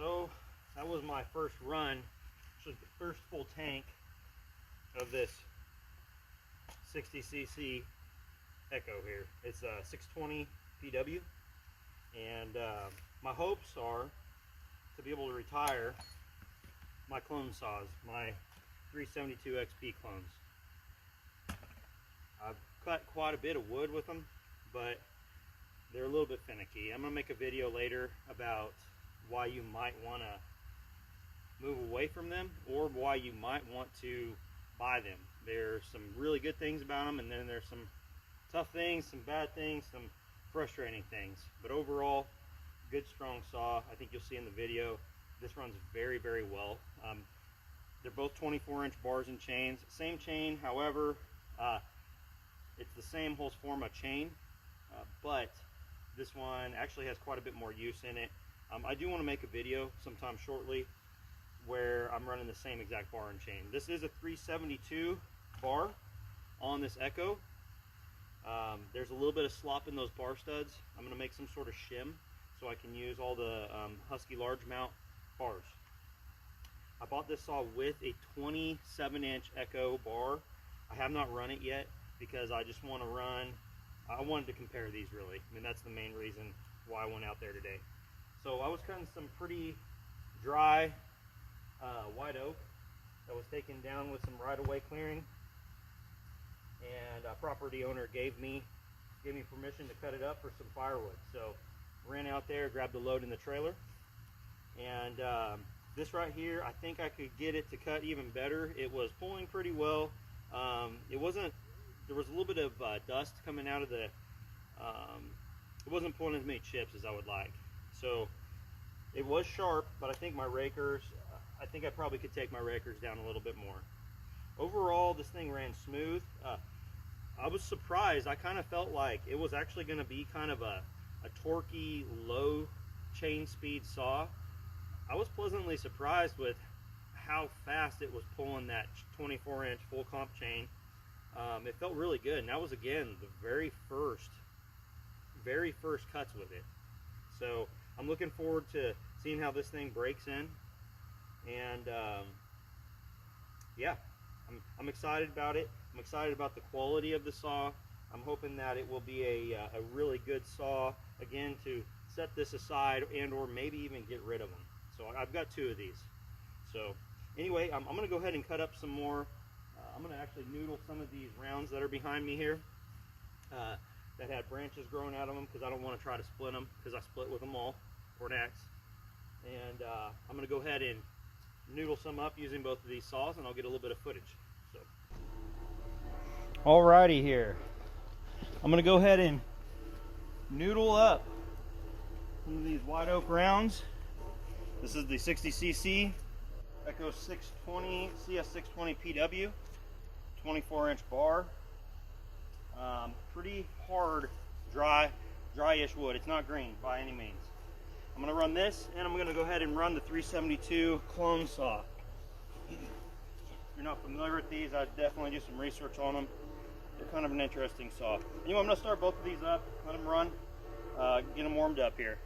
So that was my first run, actually the first full tank of this 60cc Echo here. It's a 620PW, and my hopes are to be able to retire my clone saws, my 372 XP clones. I've cut quite a bit of wood with them, but they're a little bit finicky. I'm going to make a video later about why you might want to move away from them, or why you might want to buy them. There's some really good things about them, and then there's some tough things, some bad things, some frustrating things. But overall, good strong saw. I think you'll see in the video, this runs very, very well. They're both 24-inch bars and chains. Same chain, however, it's the same Husqvarna chain, but this one actually has quite a bit more use in it. I do want to make a video sometime shortly where I'm running the same exact bar and chain. This is a 372 bar on this Echo. There's a little bit of slop in those bar studs. I'm going to make some sort of shim so I can use all the Husky large mount bars. I bought this saw with a 27-inch Echo bar. I have not run it yet because I just want to run, I wanted to compare these really. I mean, that's the main reason why I went out there today. So I was cutting some pretty dry white oak that was taken down with some right-of-way clearing, and a property owner gave me permission to cut it up for some firewood. So ran out there, grabbed the load in the trailer, and this right here, I think I could get it to cut even better. It was pulling pretty well. There was a little bit of dust coming out of the, it wasn't pulling as many chips as I would like. So it was sharp, but I think my rakers, I think I probably could take my rakers down a little bit more. Overall, this thing ran smooth. I was surprised. I kind of felt like it was actually going to be kind of a torquey, low chain speed saw. I was pleasantly surprised with how fast it was pulling that 24-inch full comp chain. It felt really good, and that was, again, the very first cuts with it. So I'm looking forward to seeing how this thing breaks in, and yeah, I'm excited about it. I'm excited about the quality of the saw. I'm hoping that it will be a really good saw, again, to set this aside and or maybe even get rid of them. So I've got two of these. So anyway, I'm going to go ahead and cut up some more. I'm going to actually noodle some of these rounds that are behind me here that had branches growing out of them, because I don't want to try to split them, because I split with them all for an axe. And I'm going to go ahead and noodle some up using both of these saws, and I'll get a little bit of footage. So, alrighty here. I'm going to go ahead and noodle up some of these white oak rounds. This is the 60cc Echo 620 CS-620PW, 24-inch bar. Pretty hard, dry-ish wood. It's not green by any means. I'm going to run this, and I'm going to go ahead and run the 372 clone saw. If you're not familiar with these, I'd definitely do some research on them. They're kind of an interesting saw. Anyway, I'm going to start both of these up, let them run, get them warmed up here.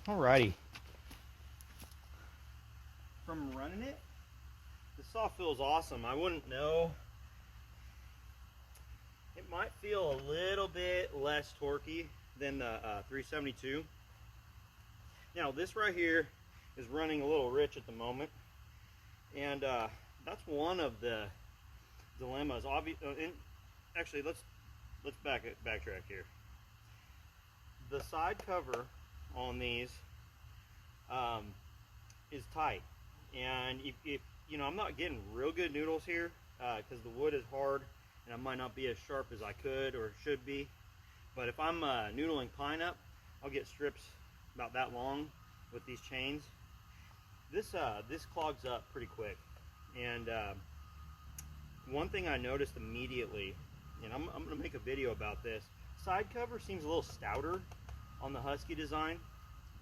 Alrighty. From running it, the saw feels awesome. I wouldn't know. It might feel a little bit less torquey than the 372. Now this right here is running a little rich at the moment, and that's one of the dilemmas. Actually, let's backtrack here. The side cover on these is tight, and if you know, I'm not getting real good noodles here because the wood is hard and I might not be as sharp as I could or should be. But if I'm noodling pine up, I'll get strips about that long with these chains. This clogs up pretty quick, and one thing I noticed immediately, and I'm going to make a video about this, side cover seems a little stouter on the Husky design,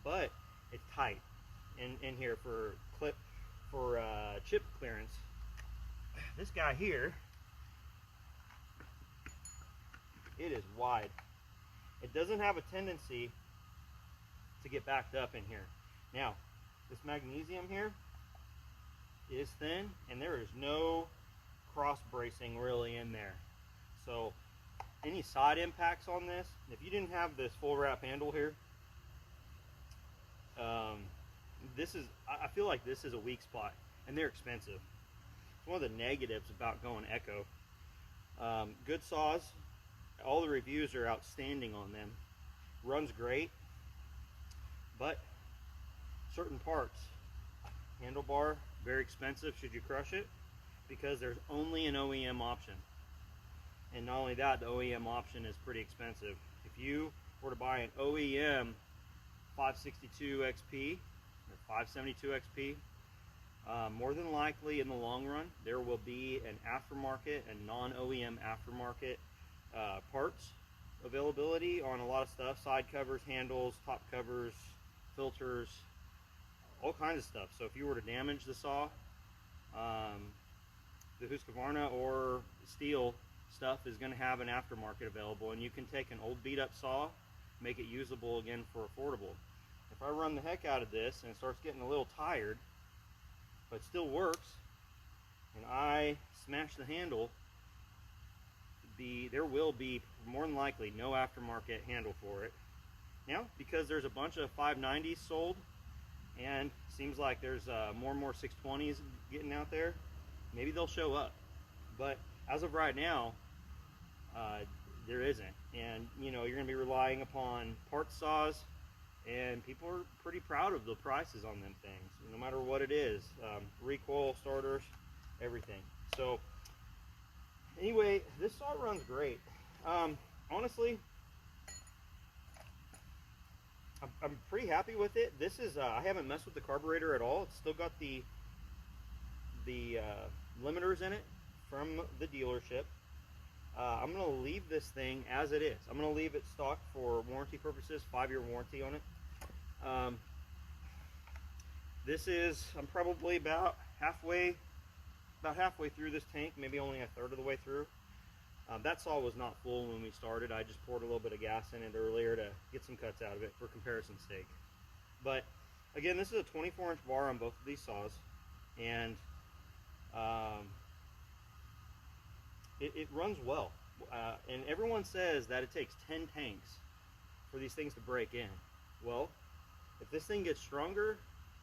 but it's tight in here for chip clearance. This guy here, it is wide. It doesn't have a tendency to get backed up in here. Now, this magnesium here is thin, and there is no cross bracing really in there. So any side impacts on this, if you didn't have this full wrap handle here, I feel like this is a weak spot, and they're expensive. It's one of the negatives about going Echo. Good saws, all the reviews are outstanding on them. Runs great, but certain parts, handlebar, very expensive should you crush it, because there's only an OEM option. And not only that, the OEM option is pretty expensive. If you were to buy an OEM 562 XP or 572 XP, more than likely in the long run there will be an aftermarket and non-OEM aftermarket parts availability on a lot of stuff: side covers, handles, top covers, filters, all kinds of stuff. So if you were to damage the saw, the Husqvarna or steel stuff is going to have an aftermarket available, and you can take an old beat up saw, make it usable again for affordable. If I run the heck out of this and it starts getting a little tired but still works, and I smash the handle, there will be more than likely no aftermarket handle for it. Now, because there's a bunch of 590s sold, and seems like there's more and more 620s getting out there, maybe they'll show up. But as of right now, there isn't. And you know, you're going to be relying upon parts saws, and people are pretty proud of the prices on them things, no matter what it is. Recoil, starters, everything. So anyway, this saw runs great. Honestly, I'm pretty happy with it. This is I haven't messed with the carburetor at all. It's still got the limiters in it from the dealership. I'm going to leave this thing as it is. I'm going to leave it stock for warranty purposes, 5-year warranty on it. This is, I'm probably about halfway through this tank, maybe only a third of the way through. That saw was not full when we started. I just poured a little bit of gas in it earlier to get some cuts out of it for comparison's sake. But again, this is a 24-inch bar on both of these saws, and it runs well. And everyone says that it takes 10 tanks for these things to break in. Well, if this thing gets stronger,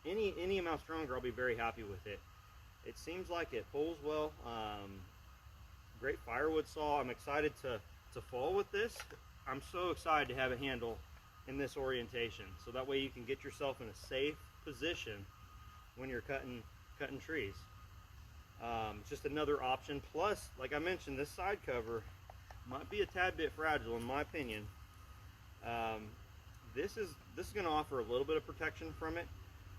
any amount stronger, I'll be very happy with it. It seems like it pulls well. Great firewood saw. I'm excited to fall with this. I'm so excited to have a handle in this orientation, so that way you can get yourself in a safe position when you're cutting trees. It's just another option. Plus, like I mentioned, this side cover might be a tad bit fragile in my opinion. This is going to offer a little bit of protection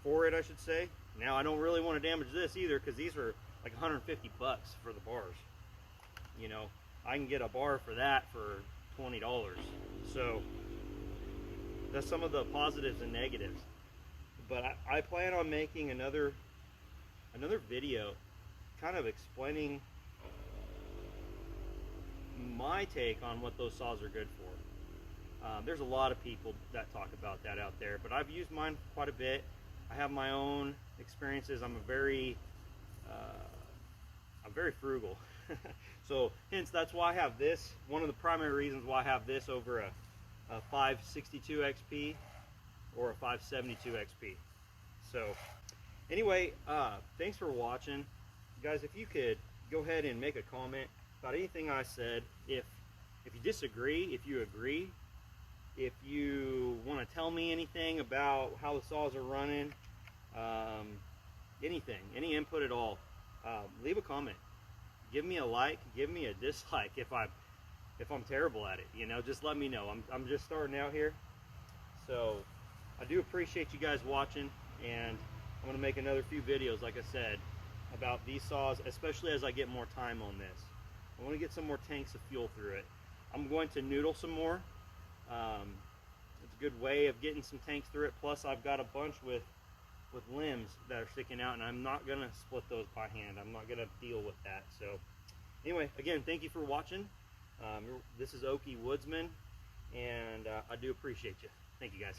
for it, I should say. Now, I don't really want to damage this either, because these are like 150 bucks for the bars. You know, I can get a bar for that for $20. So that's some of the positives and negatives. But I plan on making another video kind of explaining my take on what those saws are good for. There's a lot of people that talk about that out there, but I've used mine quite a bit. I have my own experiences. I'm very frugal. So hence, that's why I have this. One of the primary reasons why I have this over a 562 XP or a 572 XP. So anyway, thanks for watching. Guys, if you could go ahead and make a comment about anything I said. If you disagree, if you agree, if you want to tell me anything about how the saws are running, anything, any input at all, leave a comment. Give me a like, give me a dislike if I'm terrible at it. You know, just let me know. I'm just starting out here. So I do appreciate you guys watching, and I'm going to make another few videos, like I said, about these saws, especially as I get more time on this. I want to get some more tanks of fuel through it. I'm going to noodle some more. It's a good way of getting some tanks through it. Plus, I've got a bunch with limbs that are sticking out, and I'm not going to split those by hand. I'm not going to deal with that. So anyway, again, thank you for watching. This is Okie Woodsman, and I do appreciate you. Thank you, guys.